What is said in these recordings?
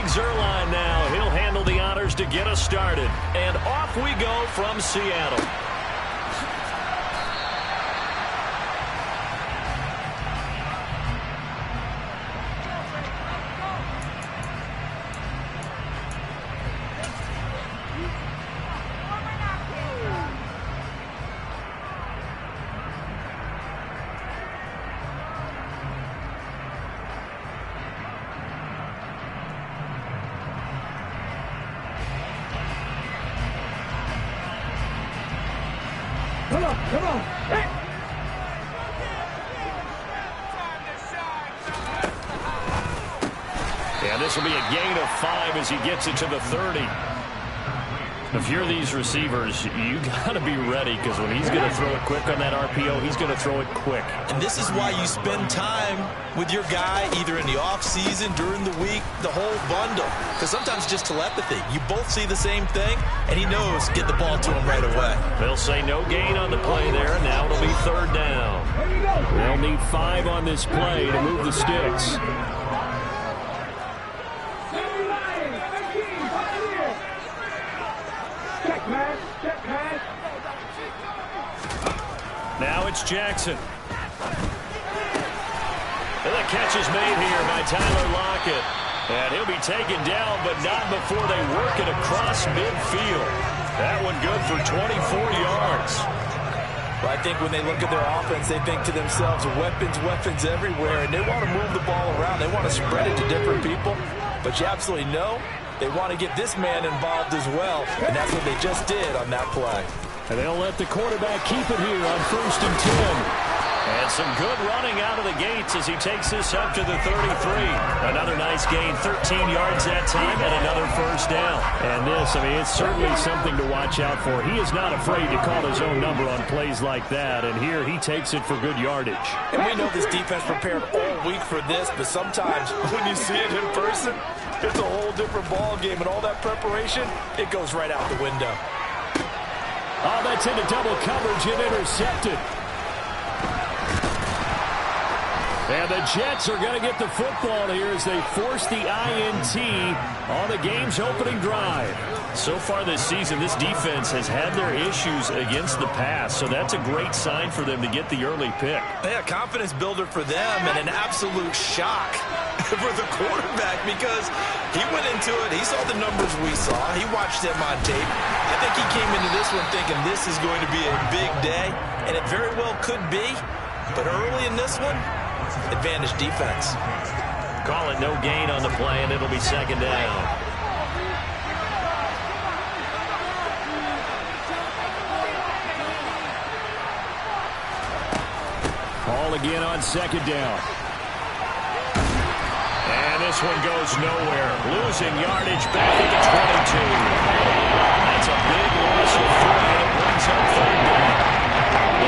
Zerline now. He'll handle the honors to get us started. And off we go from Seattle. Come on. Hey. Yeah, this will be a gain of 5 as he gets it to the 30. If you're these receivers, you got to be ready, because when he's going to throw it quick on that RPO, he's going to throw it quick. And this is why you spend time with your guy either in the offseason, during the week, the whole bundle. Because sometimes just telepathy. You both see the same thing, and he knows get the ball to him right away. They'll say no gain on the play there. Now it'll be 3rd down. They'll need 5 on this play to move the sticks. Now it's Jackson. And the catch is made here by Tyler Lockett. And he'll be taken down, but not before they work it across midfield. That one good for 24 yards. Well, I think when they look at their offense, they think to themselves, weapons everywhere, and they want to move the ball around. They want to spread it to different people. But you absolutely know they want to get this man involved as well, and that's what they just did on that play. And they'll let the quarterback keep it here on 1st and 10. And some good running out of the gates as he takes this up to the 33. Another nice gain, 13 yards that time, and another 1st down. And this, I mean, it's certainly something to watch out for. He is not afraid to call his own number on plays like that, and here he takes it for good yardage. And we know this defense prepared all week for this, but sometimes when you see it in person, it's a whole different ball game, and all that preparation, it goes right out the window. Oh, that's into double coverage and intercepted. And the Jets are going to get the football here as they force the INT on the game's opening drive. So far this season, this defense has had their issues against the pass, so that's a great sign for them to get the early pick. Yeah, confidence builder for them, and an absolute shock for the quarterback because he went into it. He saw the numbers we saw. He watched them on tape. I think he came into this one thinking this is going to be a big day, and it very well could be. But early in this one, advantage defense. Call it no gain on the play, and it'll be 2nd down. Ball again on 2nd down. And this one goes nowhere. Losing yardage back at the 22. That's a big loss of 4, and it brings up 3rd down.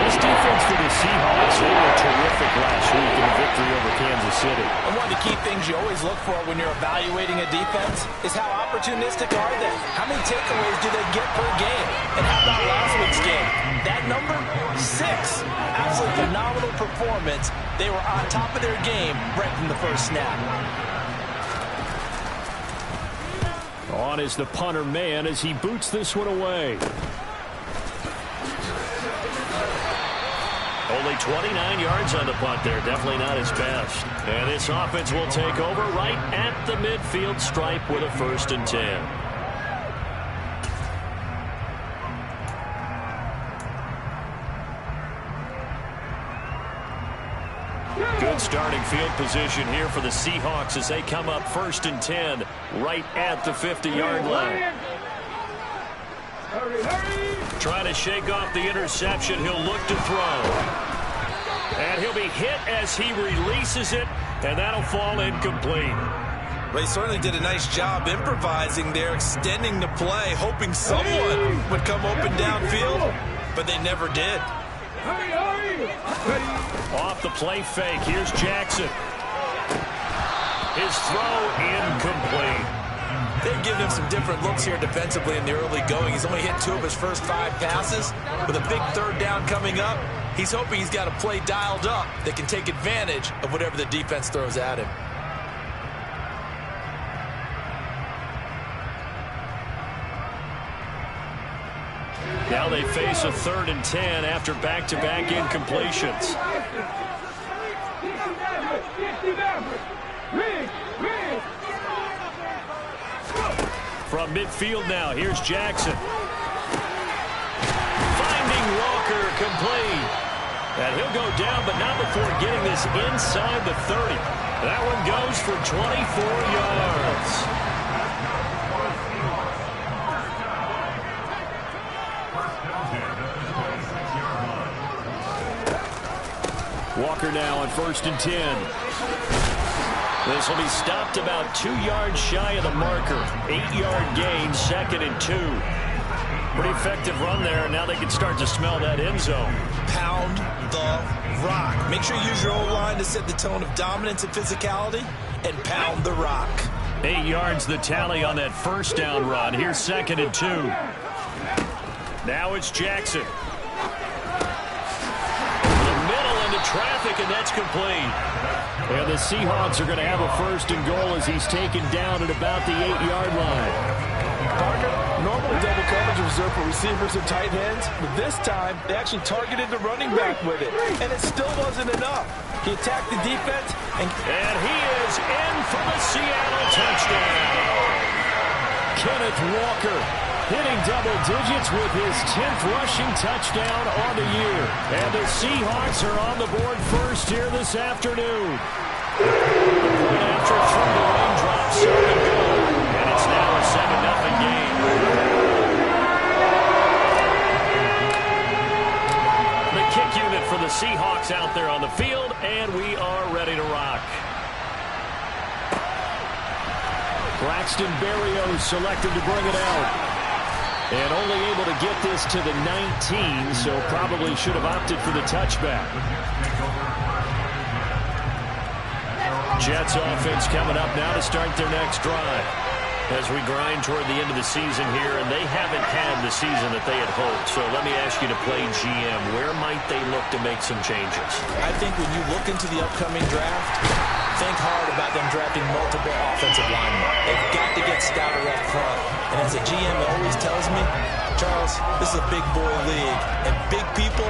This defense for the Seahawks, they were terrific last week in a victory over Kansas City. And one of the key things you always look for when you're evaluating a defense is how opportunistic are they? How many takeaways do they get per game? And how about last week's game? That number, 6. Absolutely phenomenal performance. They were on top of their game right from the first snap. On is the punter man as he boots this one away. Only 29 yards on the punt there. Definitely not his best. And this offense will take over right at the midfield stripe with a 1st and 10. Good starting field position here for the Seahawks as they come up 1st and 10 right at the 50-yard line. Trying to shake off the interception. He'll look to throw. And he'll be hit as he releases it, and that'll fall incomplete. Well, he certainly did a nice job improvising there, extending the play, hoping someone would come open downfield, but they never did. Off the play fake, here's Jackson. His throw incomplete. They've given him some different looks here defensively in the early going. He's only hit 2 of his first 5 passes. With a big 3rd down coming up, he's hoping he's got a play dialed up that can take advantage of whatever the defense throws at him. Now they face a 3rd and 10 after back-to-back incompletions. From midfield now, here's Jackson. Finding Walker complete. And he'll go down, but not before getting this inside the 30. That one goes for 24 yards. Walker now on 1st and 10. This will be stopped about 2 yards shy of the marker. 8-yard gain, 2nd and 2. Pretty effective run there, and now they can start to smell that end zone. Pound the rock. Make sure you use your O-line to set the tone of dominance and physicality, and pound the rock. 8 yards the tally on that 1st down run. Here's 2nd and 2. Now it's Jackson. Traffic, and that's complete. And the Seahawks are going to have a 1st and goal as he's taken down at about the 8-yard line. Parker, normally double coverage is reserved for receivers and tight ends, but this time they actually targeted the running back with it, and it still wasn't enough. He attacked the defense, and he is in for the Seattle touchdown. Kenneth Walker hitting double digits with his 10th rushing touchdown on the year. And the Seahawks are on the board first here this afternoon. Point after through the raindrops, 7 goal. And it's now a 7-0 game. The kick unit for the Seahawks out there on the field, and we are ready to rock. Braxton Berrios selected to bring it out. And only able to get this to the 19, so probably should have opted for the touchback. Jets offense coming up now to start their next drive. As we grind toward the end of the season here, and they haven't had the season that they had hoped. So let me ask you to play GM. Where might they look to make some changes? I think when you look into the upcoming draft, think hard about them drafting multiple offensive linemen. They've got to get stouter up front. And as a GM, it always tells me, Charles, this is a big boy league, and big people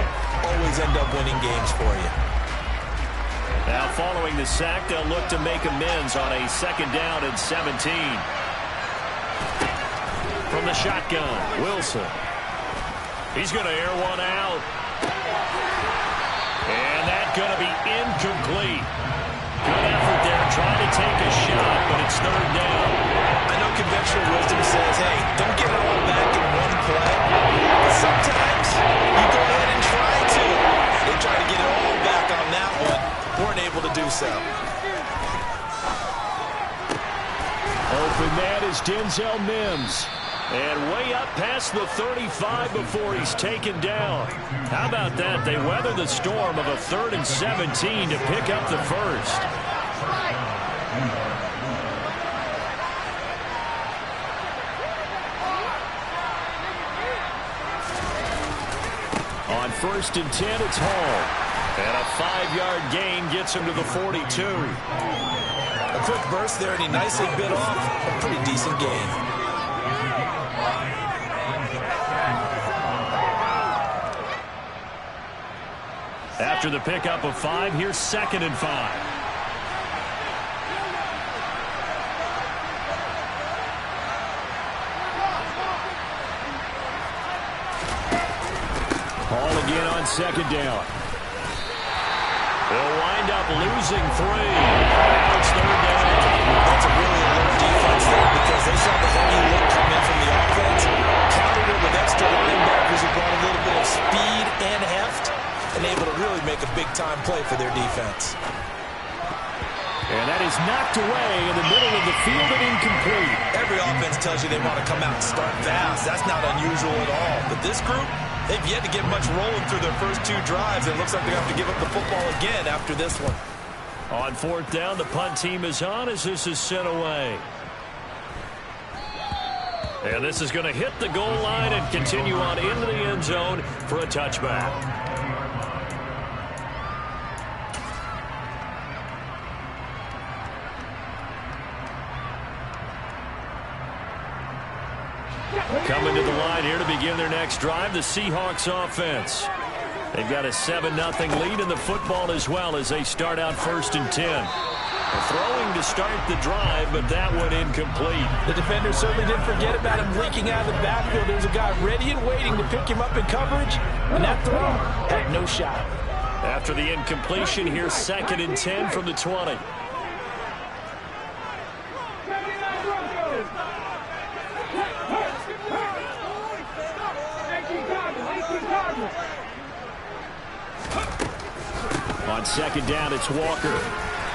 always end up winning games for you. Now following the sack, they'll look to make amends on a 2nd down and 17. From the shotgun, Wilson. He's going to air one out. And that's going to be incomplete. Good effort there, trying to take a shot, but it's 3rd down. I know conventional wisdom says, hey, don't get it all back in one play. But sometimes you go ahead and try to. They try to get it all back on that one. Weren't able to do so. Open that is Denzel Mims. And way up past the 35 before he's taken down. How about that? They weather the storm of a 3rd and 17 to pick up the 1st. On 1st and 10, it's Hall. And a 5-yard gain gets him to the 42. A quick burst there, and he nicely bit off a pretty decent gain. After the pickup of 5, here's 2nd and 5. Hall again on 2nd down. They'll wind up losing 3. Now it's 3rd down. That's a really alert defense there because they saw the heavy look come in from the offense, countered it with extra linebackers who brought a little bit of speed and heft, and able to really make a big-time play for their defense. And that is knocked away in the middle of the field and incomplete. Every offense tells you they want to come out and start fast. That's not unusual at all. But this group, they've yet to get much rolling through their first 2 drives. It looks like they're going to have to give up the football again after this one. On 4th down, the punt team is on as this is sent away. And this is going to hit the goal line and continue on into the end zone for a touchback. Coming to the line here to begin their next drive, the Seahawks offense. They've got a 7-0 lead in the football as well as they start out 1st and 10. Throwing to start the drive, but that one incomplete. The defender certainly didn't forget about him leaking out of the backfield. There's a guy ready and waiting to pick him up in coverage, and that throw had no shot. After the incompletion, here's 2nd and 10 from the 20. On 2nd down, it's Walker.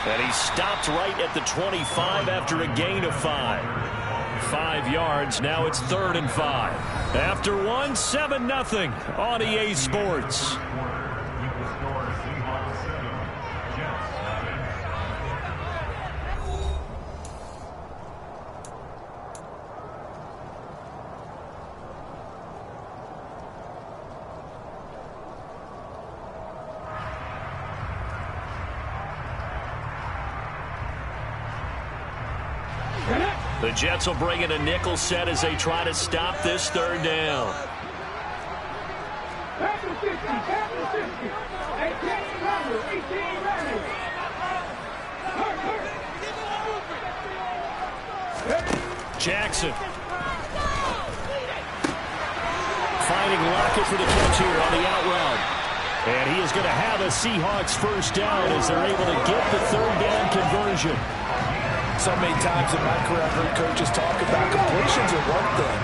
And he stopped right at the 25 after a gain of 5. 5 yards. Now it's 3rd and 5. After one, 7-0 on EA Sports. The Jets will bring in a nickel set as they try to stop this 3rd down. Jackson. Finding Lockett for the catch here on the out route. And he is going to have a Seahawks 1st down as they're able to get the 3rd down conversion. So many times in my career, I've heard coaches talk about completions are one thing.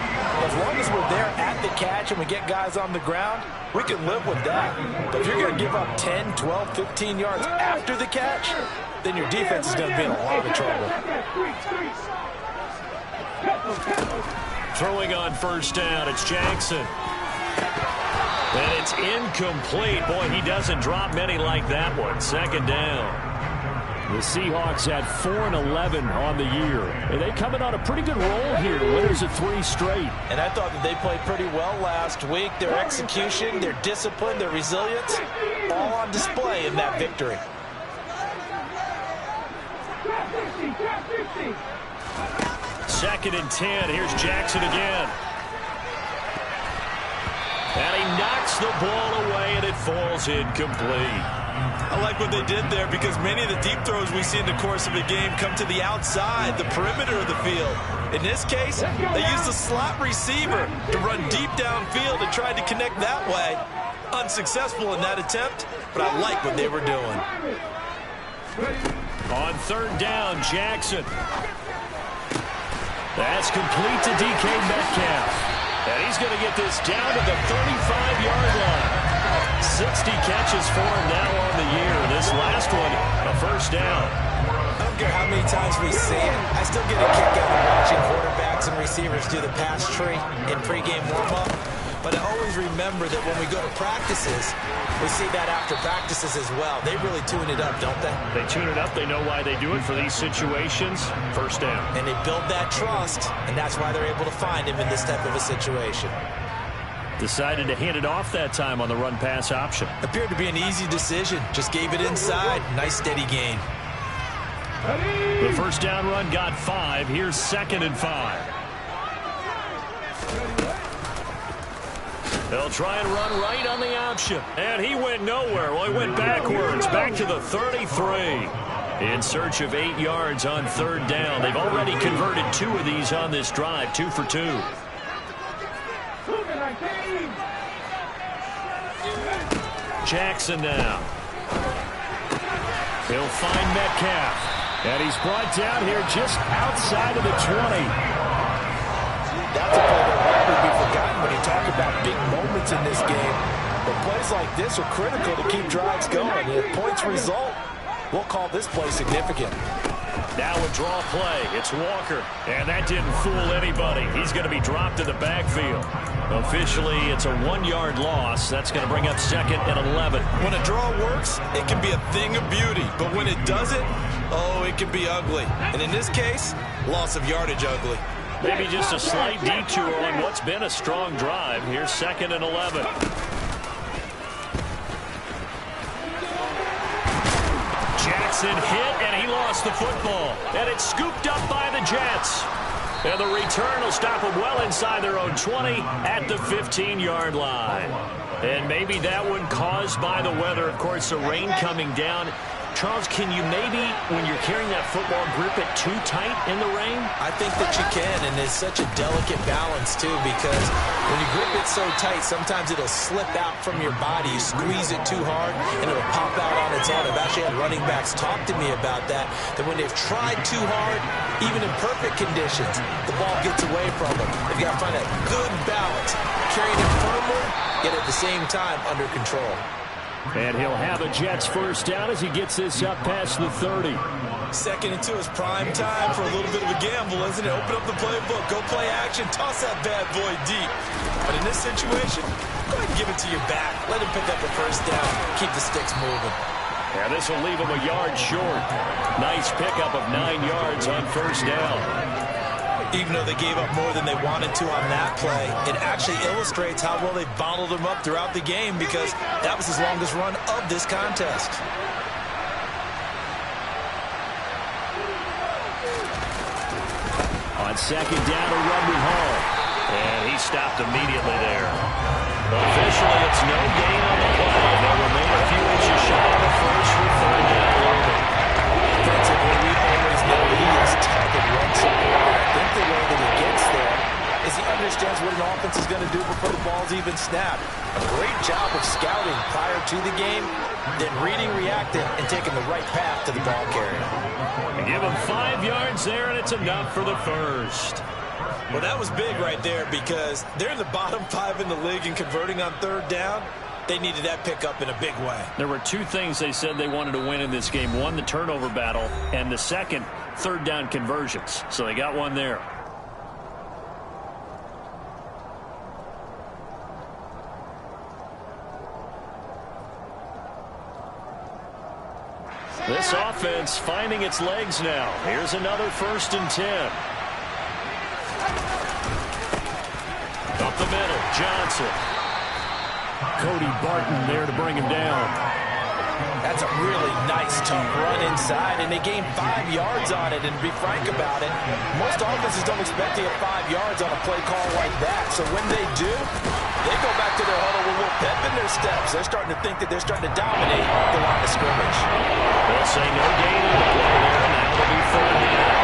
As long as we're there at the catch and we get guys on the ground, we can live with that. But if you're going to give up 10, 12, 15 yards after the catch, then your defense is going to be in a lot of trouble. Throwing on 1st down, it's Jackson. And it's incomplete. Boy, he doesn't drop many like that one. 2nd down. The Seahawks had 4-11 on the year. And they coming on a pretty good roll here. Winners of 3 straight. And I thought that they played pretty well last week. Their execution, their discipline, their resilience, all on display in that victory. Second and 10. Here's Jackson again. And he knocks the ball away, and it falls incomplete. I like what they did there because many of the deep throws we see in the course of a game come to the outside, the perimeter of the field. In this case, they used a slot receiver to run deep downfield and tried to connect that way. Unsuccessful in that attempt, but I like what they were doing. On 3rd down, Jackson. That's complete to DK Metcalf. And he's going to get this down to the 35-yard line. 60 catches for him now on the year. This last one, a 1st down. I don't care how many times we see it. I still get a kick out of watching quarterbacks and receivers do the pass tree in pregame warm-up. But I always remember that when we go to practices, we see that after practices as well. They really tune it up, don't they? They tune it up. They know why they do it for these situations. 1st down. And they build that trust, and that's why they're able to find him in this type of a situation. Decided to hand it off that time on the run-pass option. Appeared to be an easy decision. Just gave it inside. Nice, steady gain. The 1st down run got 5. Here's 2nd and 5. They'll try and run right on the option. And he went nowhere. Well, he went backwards, back to the 33. In search of 8 yards on 3rd down. They've already converted 2 of these on this drive, 2 for 2. Jackson now. He'll find Metcalf. And he's brought down here just outside of the 20. That's a play that will never be forgotten when you talk about big moments in this game. But plays like this are critical to keep drives going. If points result, we'll call this play significant. Now a draw play. It's Walker. And that didn't fool anybody. He's going to be dropped in the backfield. Officially, it's a 1-yard loss. That's going to bring up 2nd and 11. When a draw works, it can be a thing of beauty. But when it doesn't, oh, it can be ugly. And in this case, loss of yardage ugly. Maybe just a slight detour on what's been a strong drive. Here's 2nd and 11. Jackson hit, and he lost the football. And it's scooped up by the Jets. And the return will stop them well inside their own 20 at the 15-yard line. And maybe that one caused by the weather. Of course, the rain coming down. Charles, can you maybe, when you're carrying that football, grip it too tight in the rain? I think that you can, and it's such a delicate balance, too, because when you grip it so tight, sometimes it'll slip out from your body. You squeeze it too hard, and it'll pop out on its own. I've actually had running backs talk to me about that when they've tried too hard, even in perfect conditions, the ball gets away from them. They've got to find that good balance, carrying it firmly, yet at the same time under control. And he'll have a Jets first down as he gets this up past the 30. 2nd and 2 is prime time for a little bit of a gamble, isn't it? Open up the playbook, go play action, toss that bad boy deep. But in this situation, go ahead and give it to your back. Let him pick up the first down. Keep the sticks moving. And this will leave him a yard short. Nice pickup of 9 yards on first down. Even though they gave up more than they wanted to on that play, it actually illustrates how well they bottled them up throughout the game because that was his longest run of this contest. On second down, a run with Hall. And he stopped immediately there. Officially, it's no gain on the play. They'll remain a few inches shy of the first with 3rd down looming. Defensively, we always know he is tough and run support. I think the way that he gets there is he understands what an offense is going to do before the ball's even snapped. A great job of scouting prior to the game, then reading, reacting, and taking the right path to the ball carrier. Give him 5 yards there, and it's enough for the first. Well, that was big right there because they're in the bottom 5 in the league in converting on 3rd down. They needed that pickup in a big way. There were 2 things they said they wanted to win in this game. One, the turnover battle, and the second, 3rd down conversions. So they got one there. This offense finding its legs now. Here's another 1st and 10. Up the middle, Johnson. Cody Barton there to bring him down. That's a really nice, tough run inside, and they gained 5 yards on it. And to be frank about it, most offenses don't expect to get 5 yards on a play call like that. So when they do, they go back to their huddle with a little pep in their steps. They're starting to think that they're starting to dominate the line of scrimmage. They'll say no gain on the play there. Now it'll be 3rd down.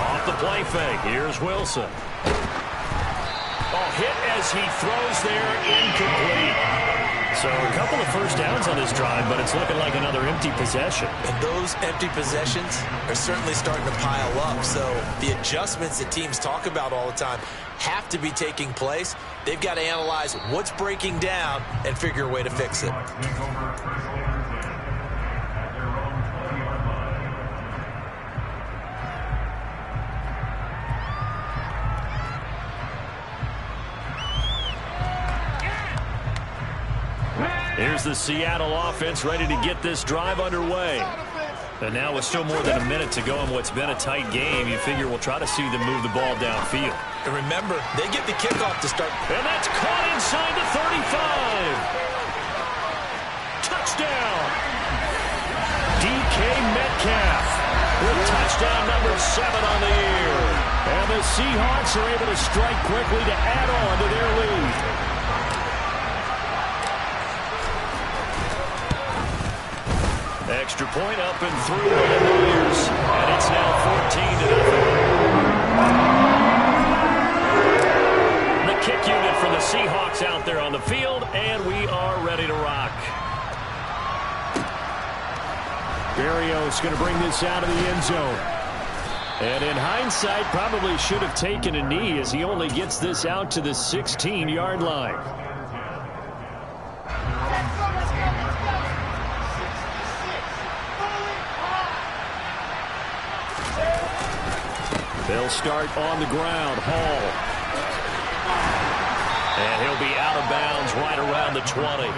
Off the play fake. Here's Wilson. Hit as he throws there, incomplete. So a couple of first downs on this drive, but it's looking like another empty possession. And those empty possessions are certainly starting to pile up. So the adjustments that teams talk about all the time have to be taking place. They've got to analyze what's breaking down and figure a way to fix it. Here's the Seattle offense ready to get this drive underway. And now with still more than a minute to go in what's been a tight game, you figure we'll try to see them move the ball downfield. And remember, they get the kickoff to start. And that's caught inside the 35. Touchdown. DK Metcalf with touchdown number 7 on the year. And the Seahawks are able to strike quickly to add on to their lead. Extra point up and through by the Warriors. And it's now 14-0. The kick unit for the Seahawks out there on the field, and we are ready to rock. Berrios going to bring this out of the end zone. And in hindsight, probably should have taken a knee as he only gets this out to the 16-yard line. They'll start on the ground. Hall. And he'll be out of bounds right around the 20.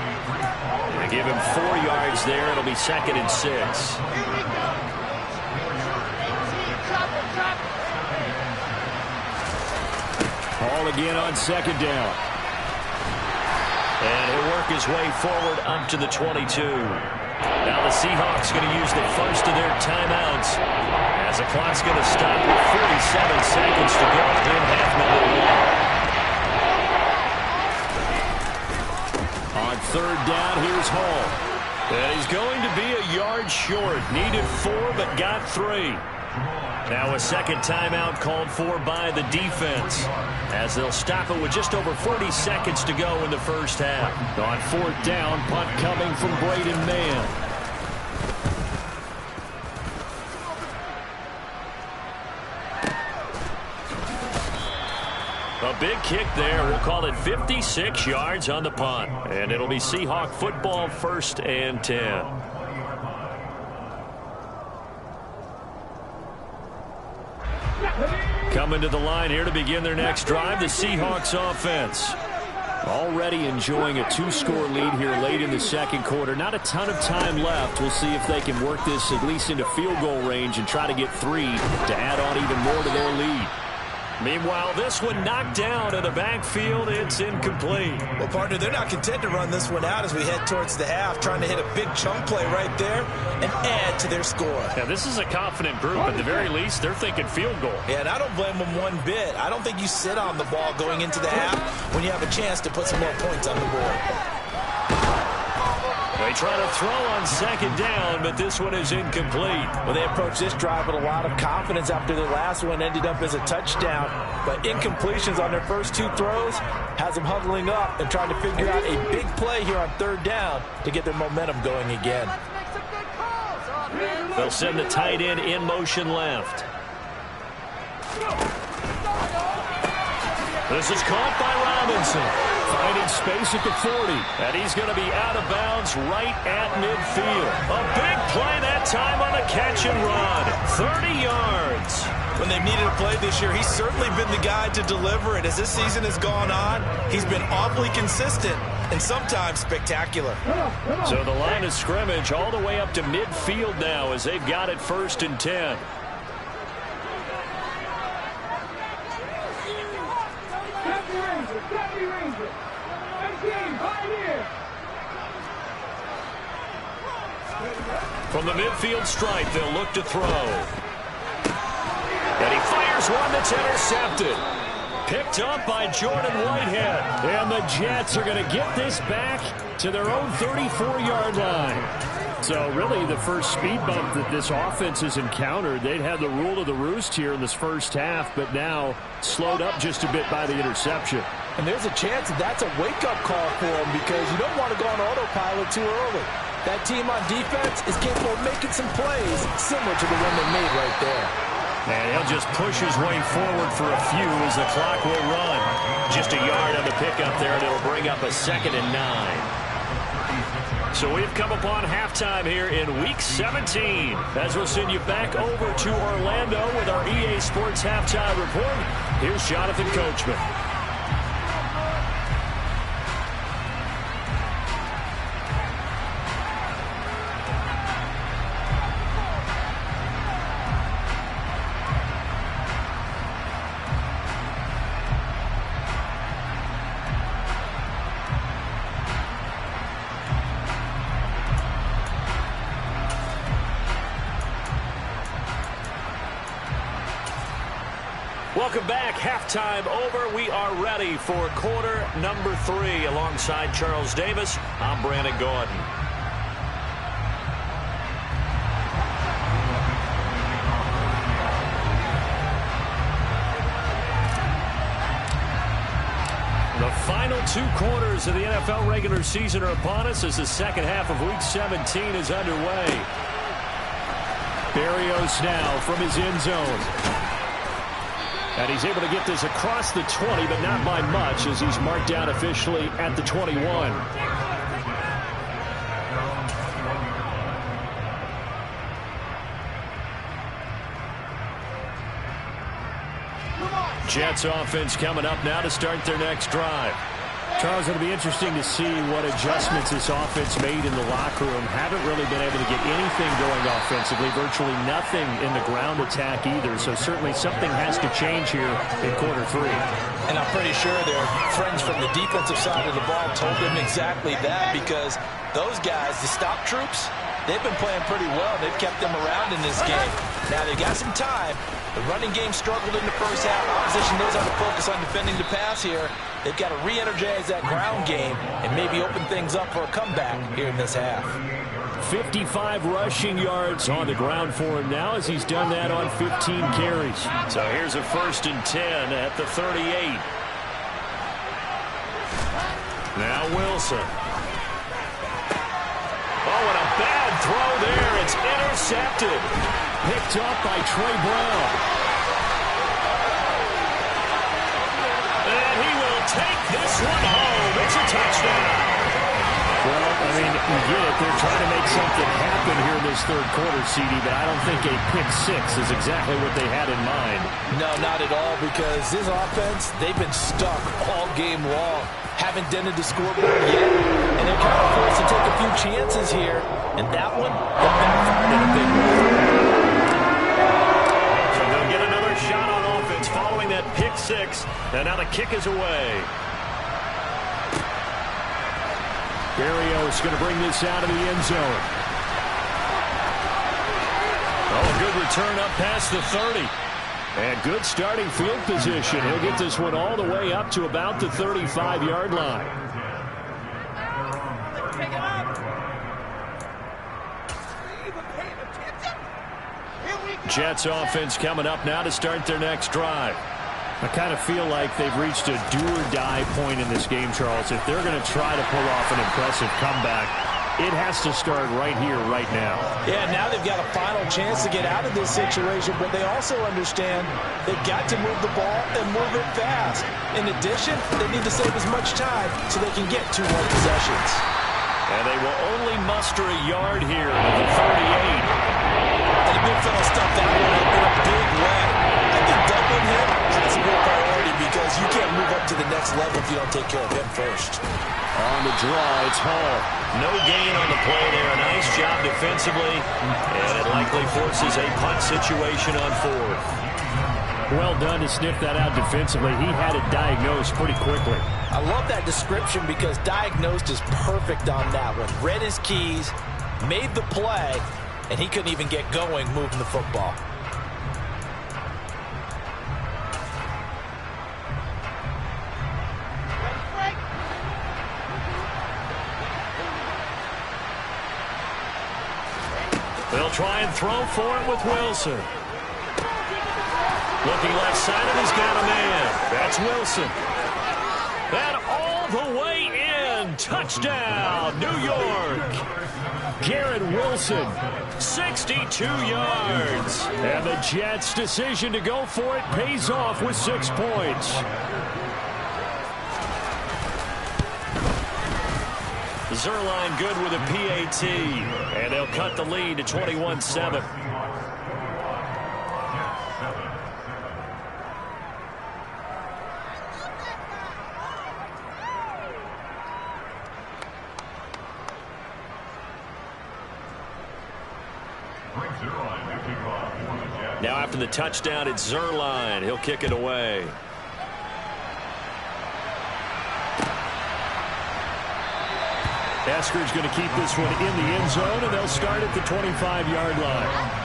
They give him 4 yards there. It'll be 2nd and 6. Hall again on 2nd down. And he'll work his way forward up to the 22. Now the Seahawks going to use the first of their timeouts as the clock's going to stop with 47 seconds to go in half number one. On third down, here's Hall. And he's going to be a yard short. Needed 4, but got 3. Now a second timeout called for by the defense as they'll stop it with just over 40 seconds to go in the first half. On fourth down, punt coming from Braden Mann. A big kick there. We'll call it 56 yards on the punt. And it'll be Seahawk football, 1st and 10. Coming to the line here to begin their next drive, the Seahawks offense. Already enjoying a 2-score lead here late in the second quarter. Not a ton of time left. We'll see if they can work this at least into field goal range and try to get 3 to add on even more to their lead. Meanwhile, this one knocked down in the backfield. It's incomplete. Well, partner, they're not content to run this one out as we head towards the half, trying to hit a big chunk play right there and add to their score. Yeah, this is a confident group. At the very least, they're thinking field goal. Yeah, and I don't blame them one bit. I don't think you sit on the ball going into the half when you have a chance to put some more points on the board. They try to throw on second down, but this one is incomplete. Well, they approached this drive with a lot of confidence after their last one ended up as a touchdown. But incompletions on their first 2 throws has them huddling up and trying to figure out a big play here on third down to get their momentum going again. They'll send the tight end in motion left. This is caught by Robinson. Finding space at the 40. And he's going to be out of bounds right at midfield. A big play that time on a catch and run. 30 yards. When they've needed a play this year, he's certainly been the guy to deliver it. As this season has gone on, he's been awfully consistent and sometimes spectacular. So the line of scrimmage all the way up to midfield now as they've got it 1st and 10. From the midfield stripe, they'll look to throw. And he fires one that's intercepted. Picked up by Jordan Whitehead. And the Jets are going to get this back to their own 34-yard line. So really the first speed bump that this offense has encountered, they'd had the rule of the roost here in this first half, but now slowed up just a bit by the interception. And there's a chance that that's a wake-up call for them because you don't want to go on autopilot too early. That team on defense is capable of making some plays similar to the one they made right there. And he'll just push his way forward for a few as the clock will run. Just a yard on the pickup there, and it'll bring up a 2nd and 9. So we've come upon halftime here in Week 17 as we'll send you back over to Orlando with our EA Sports Halftime Report. Here's Jonathan Coachman. Welcome back. Halftime over. We are ready for quarter number 3. Alongside Charles Davis, I'm Brandon Gordon. The final 2 quarters of the NFL regular season are upon us as the second half of Week 17 is underway. Berrios now from his end zone. And he's able to get this across the 20, but not by much as he's marked down officially at the 21. Jets offense coming up now to start their next drive. Charles, it'll be interesting to see what adjustments this offense made in the locker room. Haven't really been able to get anything going offensively, virtually nothing in the ground attack either. So certainly something has to change here in quarter 3. And I'm pretty sure their friends from the defensive side of the ball told them exactly that because those guys, the stop troops, they've been playing pretty well. They've kept them around in this game. Now, they got some time. The running game struggled in the first half. Opposition knows how to focus on defending the pass here. They've got to re-energize that ground game and maybe open things up for a comeback here in this half. 55 rushing yards on the ground for him now as he's done that on 15 carries. So here's a 1st and 10 at the 38. Now Wilson. Oh, and a bad throw there. It's intercepted. Picked up by Trey Brown. And he will take this one home. It's a touchdown. Well, I mean, you get it. They're trying to make something happen here in this third quarter, CD, but I don't think a pick six is exactly what they had in mind. No, not at all, because this offense, they've been stuck all game long. Haven't dented the scoreboard yet, and they're kind of forced to take a few chances here, and that one, it backfired in a big way. So they'll get another shot on offense following that pick six, and now the kick is away. Berrios going to bring this out of the end zone. Oh, a good return up past the 30. And good starting field position. He'll get this one all the way up to about the 35-yard line. Jets offense coming up now to start their next drive. I kind of feel like they've reached a do-or-die point in this game, Charles. If they're going to try to pull off an impressive comeback, it has to start right here, right now. Yeah, now they've got a final chance to get out of this situation, but they also understand they've got to move the ball and move it fast. In addition, they need to save as much time so they can get 2 more possessions. And they will only muster a yard here at the 38. And the big fella stuffed that one in a big way. I think doubling him has to be a priority because you can't move up to the next level if you don't take care of him first. On the draw, it's Hall. No gain on the play there. A nice job defensively. And it likely forces a punt situation on 4th. Well done to sniff that out defensively. He had it diagnosed pretty quickly. I love that description because diagnosed is perfect on that one. Read his keys, made the play, and he couldn't even get going moving the football. They'll try and throw for it with Wilson. Looking left side, and he's got a man. That's Wilson. And all the way in. Touchdown, New York. Garrett Wilson, 62 yards. And the Jets' decision to go for it pays off with 6 points. Zerline good with a PAT. And they'll cut the lead to 21-7. Now after the touchdown, it's Zerline. He'll kick it away. Esker's going to keep this one in the end zone, and they'll start at the 25-yard line.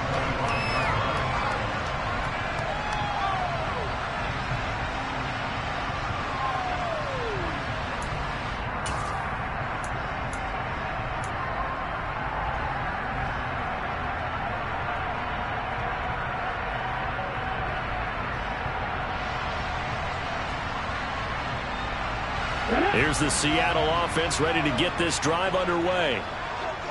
Here's the Seattle offense ready to get this drive underway.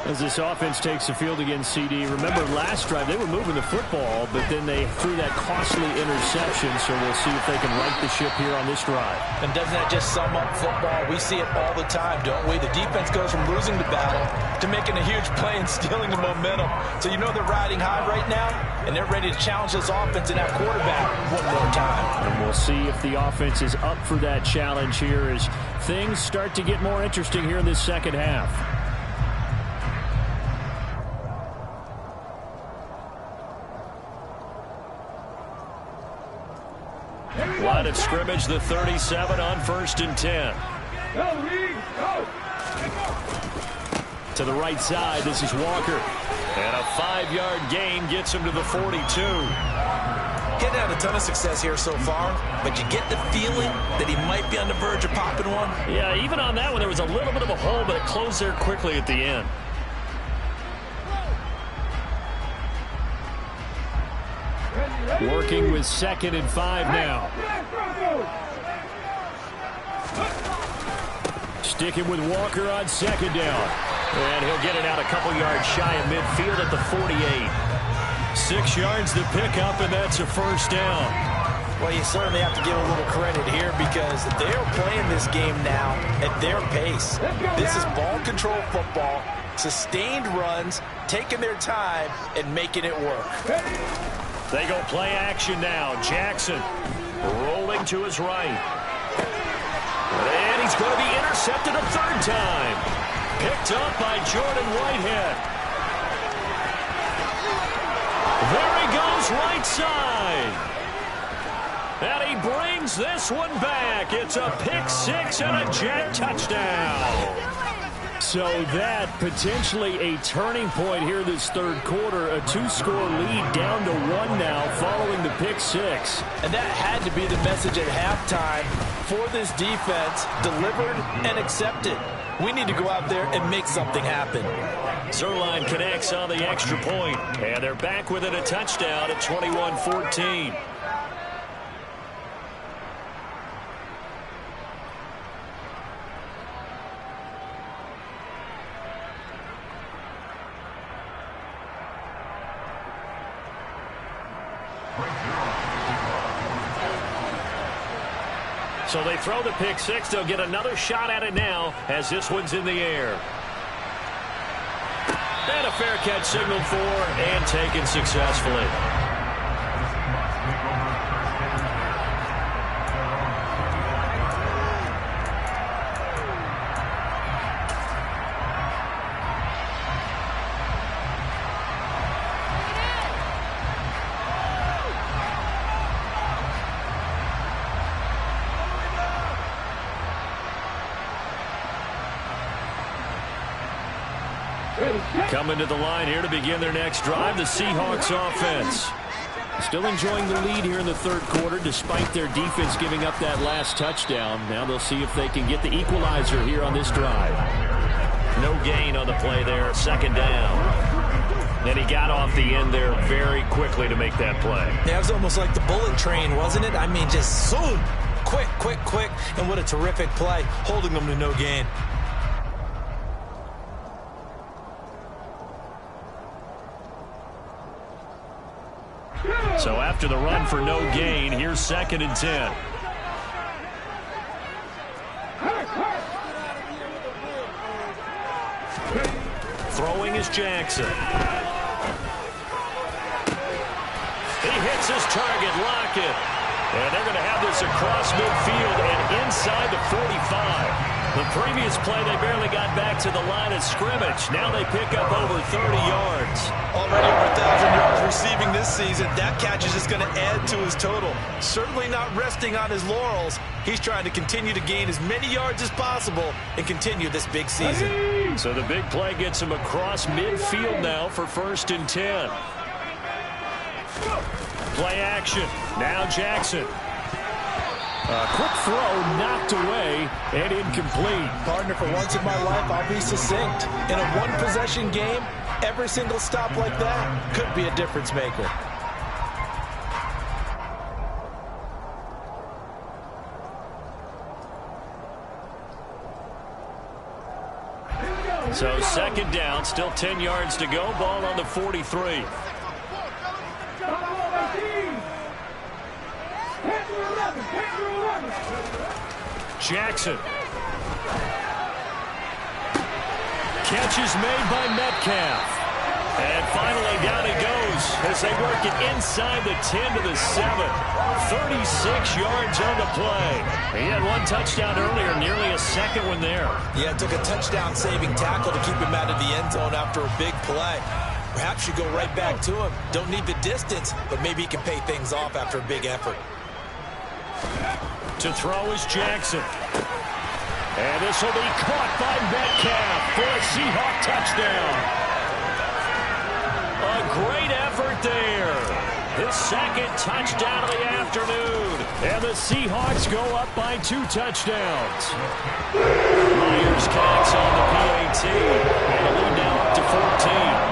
As this offense takes the field against CD, remember last drive they were moving the football, but then they threw that costly interception, so we'll see if they can right the ship here on this drive. And doesn't that just sum up football? We see it all the time, don't we? The defense goes from losing the battle to making a huge play and stealing the momentum. So you know they're riding high right now, and they're ready to challenge this offense and that quarterback one more time. And we'll see if the offense is up for that challenge here as things start to get more interesting here in this second half. Line of scrimmage, the 37 on 1st and 10. To the right side, this is Walker. And a 5-yard gain gets him to the 42. Getting had a ton of success here so far, but you get the feeling that he might be on the verge of popping one. Yeah, even on that one, there was a little bit of a hole, but it closed there quickly at the end. Working with 2nd and 5 now. Sticking with Walker on 2nd down. And he'll get it out a couple yards shy of midfield at the 48. 6 yards to pick up, and that's a 1st down. Well, you certainly have to give a little credit here because they're playing this game now at their pace. This is ball control football, sustained runs, taking their time, and making it work. They go play action now. Jackson rolling to his right. And he's going to be intercepted a 3rd time. Picked up by Jordan Whitehead. There he goes right side. And he brings this one back. It's a pick 6 and a Jet touchdown. So that potentially a turning point here this 3rd quarter. A 2-score lead down to 1 now following the pick 6. And that had to be the message at halftime for this defense, delivered and accepted. We need to go out there and make something happen. Zerline connects on the extra point, and they're back within a touchdown at 21-14. So they throw the pick 6. They'll get another shot at it now as this one's in the air. And a fair catch signaled for and taken successfully. Coming to the line here to begin their next drive, the Seahawks offense. Still enjoying the lead here in the 3rd quarter despite their defense giving up that last touchdown. Now they'll see if they can get the equalizer here on this drive. No gain on the play there, 2nd down. And he got off the end there very quickly to make that play. Yeah, it was almost like the bullet train, wasn't it? I mean, just zoom. Quick, quick, quick. And what a terrific play, holding them to no gain. So after the run for no gain, here's 2nd and 10. Throwing is Jackson. He hits his target, Lockett. And they're going to have this across midfield and inside the 45. The previous play, they barely got back to the line of scrimmage. Now they pick up over 30 yards. Already over 1,000 yards receiving this season. That catch is just going to add to his total. Certainly not resting on his laurels. He's trying to continue to gain as many yards as possible and continue this big season. So the big play gets him across midfield now for 1st and 10. Play action. Now Jackson. A quick throw knocked away and incomplete. Partner, for once in my life, I'll be succinct. In a one-possession game, every single stop like that could be a difference maker. So 2nd down, still 10 yards to go. Ball on the 43. Jackson. Catch is made by Metcalf. And finally down he goes as they work it inside the 10 to the 7. 36 yards on the play. He had one touchdown earlier, nearly a second one there. Yeah, it took a touchdown-saving tackle to keep him out of the end zone after a big play. Perhaps you go right back to him. Don't need the distance, but maybe he can pay things off after a big effort. To throw is Jackson. And this will be caught by Metcalf for a Seahawk touchdown. great effort there. His second touchdown of the afternoon. And the Seahawks go up by 2 touchdowns. Myers-Cox on the PAT. And the lead now up to 14.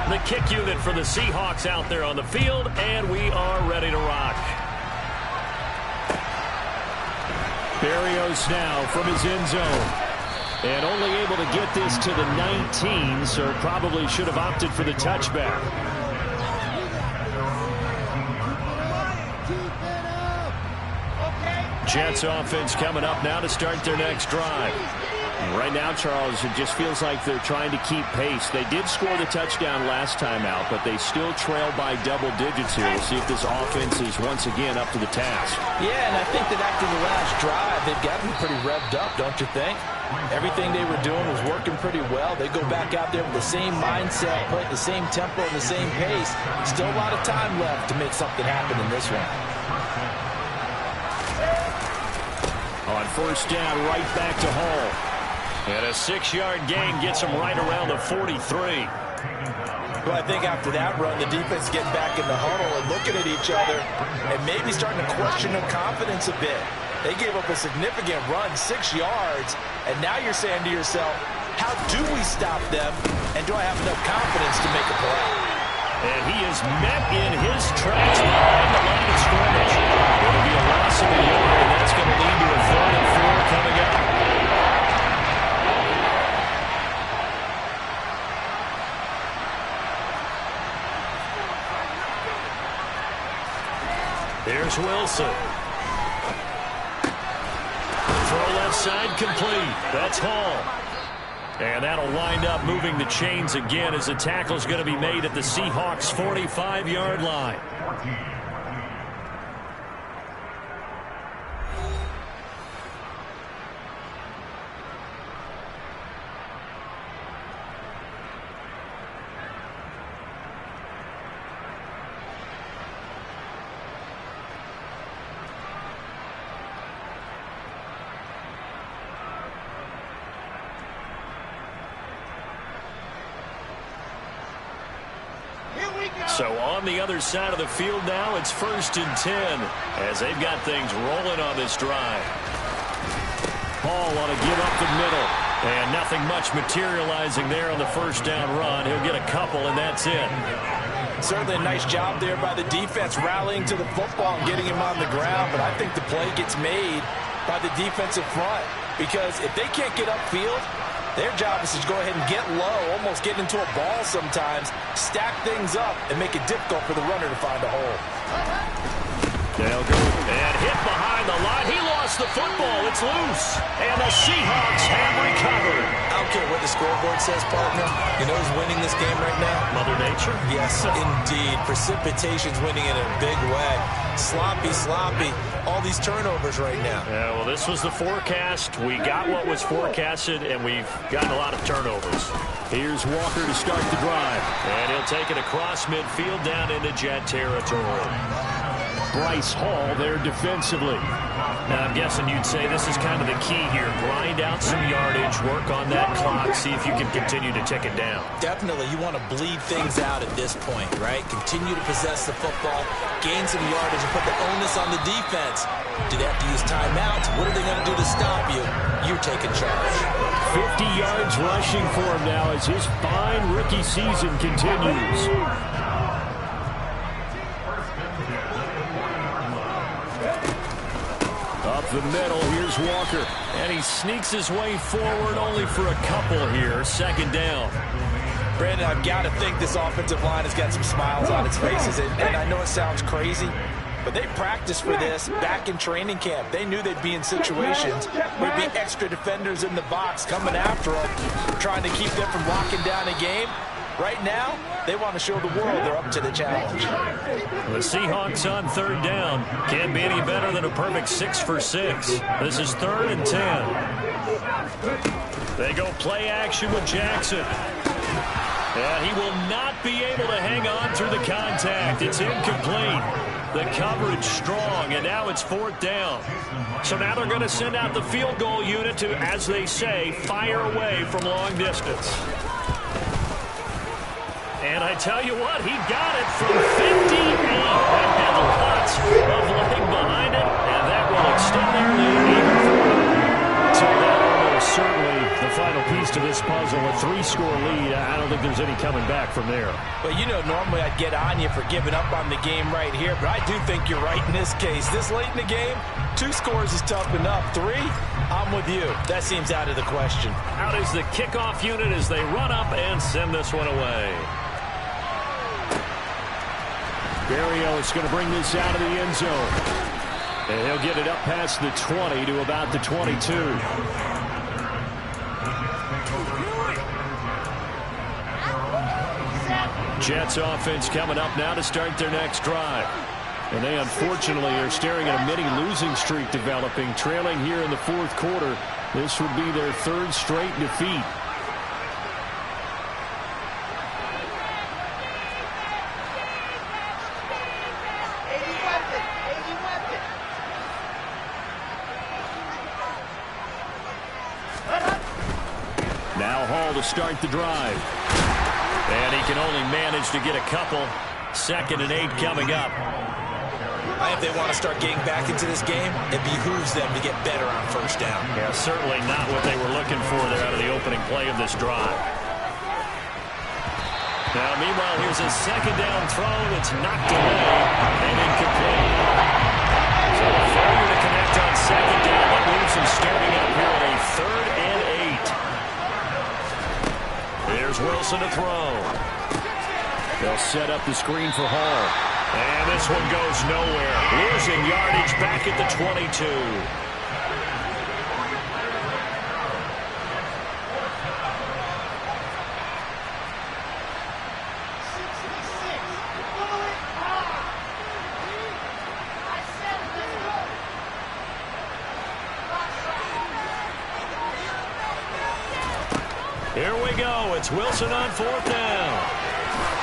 The kick unit for the Seahawks out there on the field, and we are ready to rock. Berrios now from his end zone. And only able to get this to the 19, so probably should have opted for the touchback. Jets offense coming up now to start their next drive. Right now, Charles, it just feels like they're trying to keep pace. They did score the touchdown last time out, but they still trail by double digits here. We'll see if this offense is once again up to the task. Yeah, and I think that after the last drive, they've got to be pretty revved up, don't you think? Everything they were doing was working pretty well. They go back out there with the same mindset, playing the same tempo and the same pace. Still a lot of time left to make something happen in this one. On first down, right back to Hall. And a 6-yard gain gets him right around the 43. Well, I think after that run, the defense getting back in the huddle and looking at each other and maybe starting to question their confidence a bit. They gave up a significant run, 6 yards, and now you're saying to yourself, how do we stop them, and do I have enough confidence to make a play? And he is met in his tracks behind the line of scrimmage. It'll be a loss of a yard, and that's going to lead to a 3rd and 4 coming up. Here's Wilson. Throw left side complete. That's Hall. And that'll wind up moving the chains again as the tackle's going to be made at the Seahawks' 45-yard line. So on the other side of the field now, it's 1st and 10 as they've got things rolling on this drive. Hall want to give up the middle, and nothing much materializing there on the first down run. He'll get a couple, and that's it. Certainly a nice job there by the defense rallying to the football and getting him on the ground, but I think the play gets made by the defensive front because if they can't get upfield, their job is to go ahead and get low, almost get into a ball sometimes, stack things up, and make it difficult for the runner to find a hole. They'll go and hit behind the line. He lost the football. It's loose. And the Seahawks have recovered. I don't care what the scoreboard says, partner. You know who's winning this game right now? Mother Nature? Yes, indeed. Precipitation's winning in a big way. Sloppy. All these turnovers right now. Yeah, well, this was the forecast. We got what was forecasted, and we've gotten a lot of turnovers. Here's Walker to start the drive. And he'll take it across midfield down into Jet territory. Bryce Hall there defensively. Now, I'm guessing you'd say this is kind of the key here. Grind out some yardage, work on that clock, see if you can continue to tick it down. Definitely, you want to bleed things out at this point, right? Continue to possess the football, gain some yardage, and put the onus on the defense. Do they have to use timeouts? What are they going to do to stop you? You're taking charge. 50 yards rushing for him now as his fine rookie season continues. Up the middle, here's Walker. And he sneaks his way forward only for a couple here. 2nd down. Brandon, I've got to think this offensive line has got some smiles on its faces. And I know it sounds crazy, but they practiced for this back in training camp. They knew they'd be in situations where there'd be extra defenders in the box coming after them, trying to keep them from locking down a game. Right now, they want to show the world they're up to the challenge. The Seahawks on third down. Can't be any better than a perfect 6 for 6. This is 3rd and 10. They go play action with Jackson. And he will not be able to hang on through the contact. It's incomplete. The coverage strong, and now it's 4th down. So now they're going to send out the field goal unit to, as they say, fire away from long distance. And I tell you what, he got it from 58. That had lots of leg behind it, and that will extend their lead even further. So that almost certainly the final piece to this puzzle, a 3-score lead. I don't think there's any coming back from there. Well, you know, normally I'd get on you for giving up on the game right here, but I do think you're right in this case. This late in the game, 2 scores is tough enough. 3, I'm with you. That seems out of the question. Out is the kickoff unit as they run up and send this one away. Barrio is going to bring this out of the end zone. And he'll get it up past the 20 to about the 22. Jets offense coming up now to start their next drive. And they unfortunately are staring at a mini losing streak developing, trailing here in the 4th quarter. This would be their 3rd straight defeat. Now Hall to start the drive. And he can only manage to get a couple. 2nd and 8 coming up. If they want to start getting back into this game, it behooves them to get better on 1st down. Yeah, certainly not what they were looking for there out of the opening play of this drive. Now, meanwhile, here's a 2nd down throw that's knocked away and incomplete. So a failure to connect on 2nd down. That leaves them starting up here on a 3rd and 8. Here's Wilson to throw. They'll set up the screen for Hall. And this one goes nowhere. Losing yardage back at the 22. Here we go. It's Wilson on 4th down.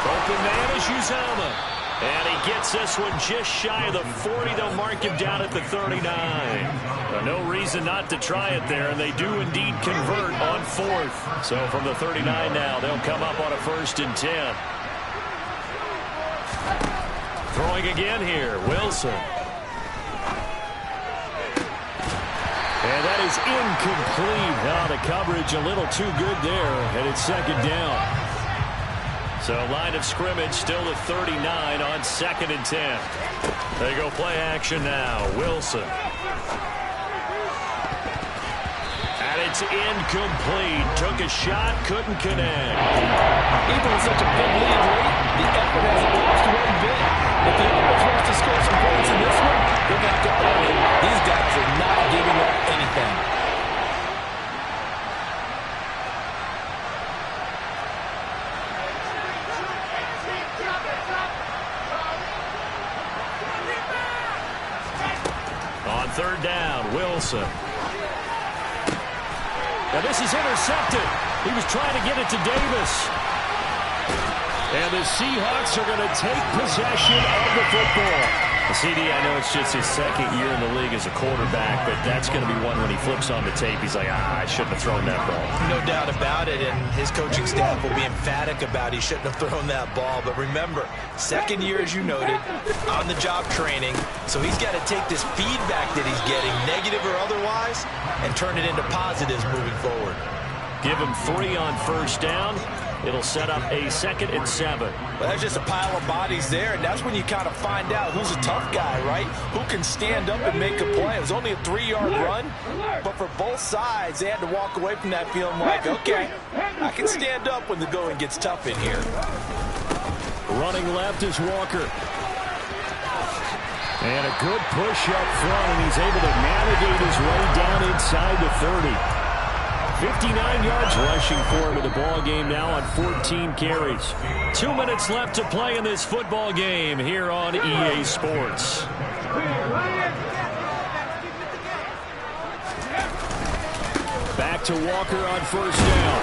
Open man is Uzama. And he gets this one just shy of the 40. They'll mark him down at the 39. No reason not to try it there, and they do indeed convert on 4th. So from the 39 now, they'll come up on a 1st and 10. Throwing again here, Wilson. And that is incomplete. Now the coverage a little too good there, and it's 2nd down. So line of scrimmage still the 39 on 2nd and 10. They go play action now. Wilson. And it's incomplete. Took a shot, couldn't connect. Even with such a big lead late, the effort hasn't lost one bit. If the offense wants to score some points in this one, they're going to have to earn it. These guys are not giving up anything. On 3rd down, Wilson. Now this is intercepted. He was trying to get it to Davis. And the Seahawks are going to take possession of the football. CD, I know it's just his 2nd year in the league as a quarterback, but that's going to be one when he flips on the tape. He's like, I shouldn't have thrown that ball. No doubt about it, and his coaching staff will be emphatic about he shouldn't have thrown that ball. But remember, 2nd year, as you noted, on-the-job training, so he's got to take this feedback that he's getting, negative or otherwise, and turn it into positives moving forward. Give him 3 on 1st down. It'll set up a 2nd and 7. Well, there's just a pile of bodies there, and that's when you kind of find out who's a tough guy, right? Who can stand up and make a play. It was only a 3-yard run, but for both sides, they had to walk away from that feeling like, okay, I can stand up when the going gets tough in here. Running left is Walker. And a good push up front, and he's able to navigate his way down inside the 30. 59 yards rushing for him in the ball game now on 14 carries. 2 minutes left to play in this football game here on EA Sports. Back to Walker on first down.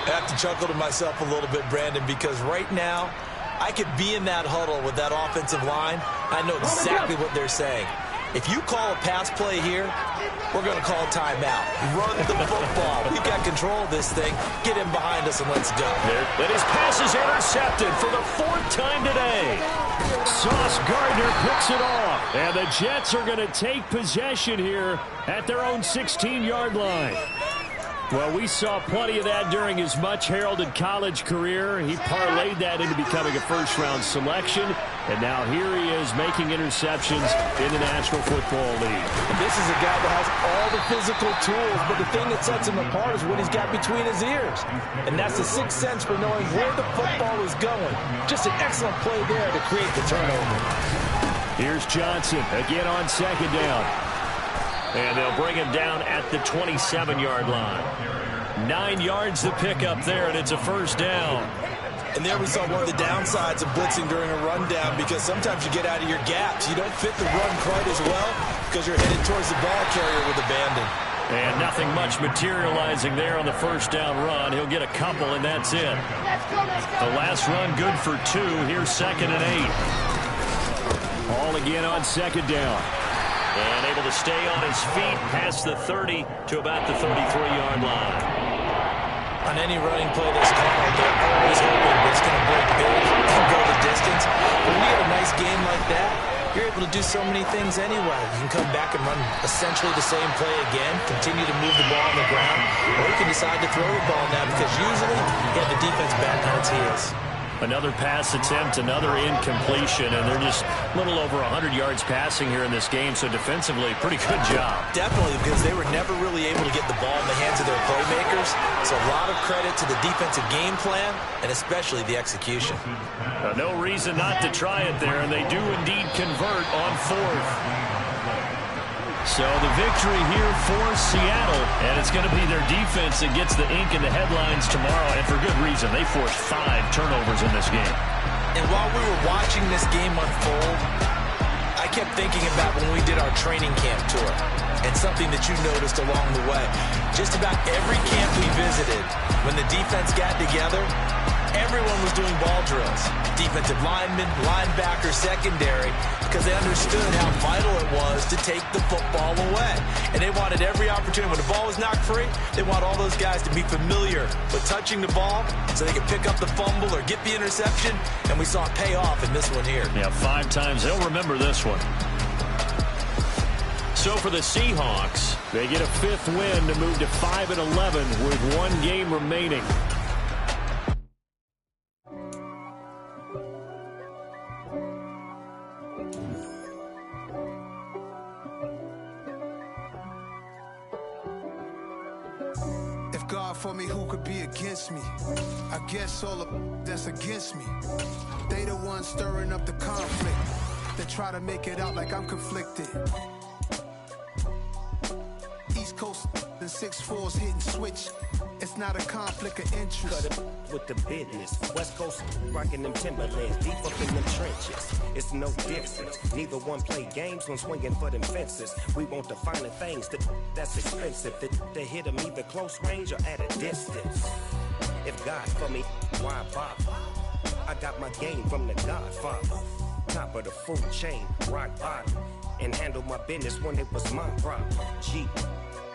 I have to chuckle to myself a little bit, Brandon, because right now I could be in that huddle with that offensive line. I know exactly what they're saying. If you call a pass play here, we're going to call timeout. Run the football. We've got control of this thing. Get him behind us and let's go. And his pass is intercepted for the 4th time today. Sauce Gardner picks it off. And the Jets are going to take possession here at their own 16-yard line. Well, we saw plenty of that during his much-heralded college career. He parlayed that into becoming a first-round selection, and now here he is making interceptions in the National Football League. This is a guy that has all the physical tools, but the thing that sets him apart is what he's got between his ears. And that's the sixth sense for knowing where the football is going. Just an excellent play there to create the turnover. Here's Johnson again on second down. And they'll bring him down at the 27-yard line. 9 yards to pick up there, and it's a first down. And there we saw one of the downsides of blitzing during a rundown, because sometimes you get out of your gaps. You don't fit the run quite as well because you're headed towards the ball carrier with abandon. And nothing much materializing there on the first down run. He'll get a couple, and that's it. The last run good for 2. Here's 2nd and 8. All again on second down. And able to stay on his feet past the 30 to about the 33-yard line. On any running play that's called, they're always hoping that it's going to break big and go the distance. When you get a nice game like that, you're able to do so many things anyway. You can come back and run essentially the same play again, continue to move the ball on the ground, or you can decide to throw the ball now, because usually you have the defense back on its heels. Another pass attempt, another incompletion, and they're just a little over 100 yards passing here in this game, so defensively, pretty good job. Definitely, because they were never really able to get the ball in the hands of their playmakers, so a lot of credit to the defensive game plan, and especially the execution. No reason not to try it there, and they do indeed convert on 4th. So the victory here for Seattle, and it's going to be their defense that gets the ink in the headlines tomorrow, and for good reason. They forced 5 turnovers in this game. And while we were watching this game unfold, I kept thinking about when we did our training camp tour, and something that you noticed along the way. Just about every camp we visited, when the defense got together, everyone was doing ball drills. Defensive linemen, linebackers, secondary, because they understood how vital it was to take the football away. And they wanted every opportunity. When the ball was knocked free, they want all those guys to be familiar with touching the ball so they can pick up the fumble or get the interception. And we saw it pay off in this one here. Yeah, 5 times. They'll remember this one. So for the Seahawks, they get a 5th win to move to 5-11 with 1 game remaining. God for me, who could be against me? I guess all of that's against me. They the ones stirring up the conflict. They try to make it out like I'm conflicted. East Coast and 6'4's hitting switch. It's not a conflict of interest. Cut it with the business. West Coast rocking them Timberlands, deep up in them trenches. It's no difference. Neither one play games when swinging for them fences. We want the finer things that's expensive. They hit them either close range or at a distance. If God for me, why bother? I got my game from the Godfather. Top of the food chain, rock bottom. And handle my business when it was my problem. Jeep.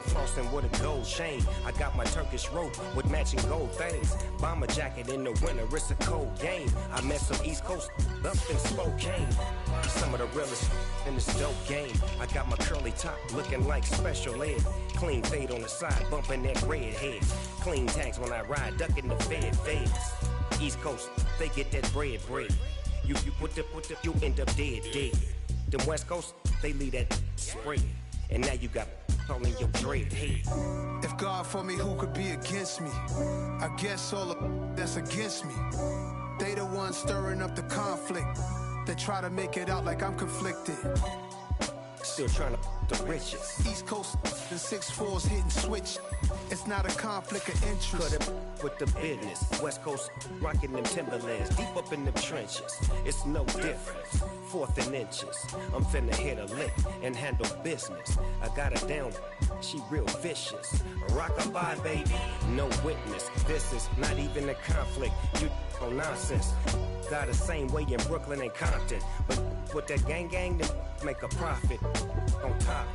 Flossing with a gold chain. I got my Turkish rope with matching gold things. Bomber jacket in the winter, it's a cold game. I met some East Coast up in Spokane. Some of the realest in this dope game. I got my curly top looking like special ed. Clean fade on the side, bumping that red head. Clean tags when I ride, ducking the feds. East Coast, they get that bread. You put the, you end up dead. Them West Coast, they leave that spread. And now you got calling your dread head. If God for me, who could be against me? I guess all of that's against me. They the ones stirring up the conflict. They try to make it out like I'm conflicted. Still trying to the riches. East Coast The 6'4's hitting switch. It's not a conflict of interest. Cut it with the business. West Coast rocking them Timberlands, deep up in them trenches. It's no difference. 4th and inches. I'm finna hit a lick and handle business. I got her down, she real vicious. Rock-a-bye, baby, no witness. This is not even a conflict. You on nonsense. Got the same way in Brooklyn and Compton. But with that gang, they make a profit on top.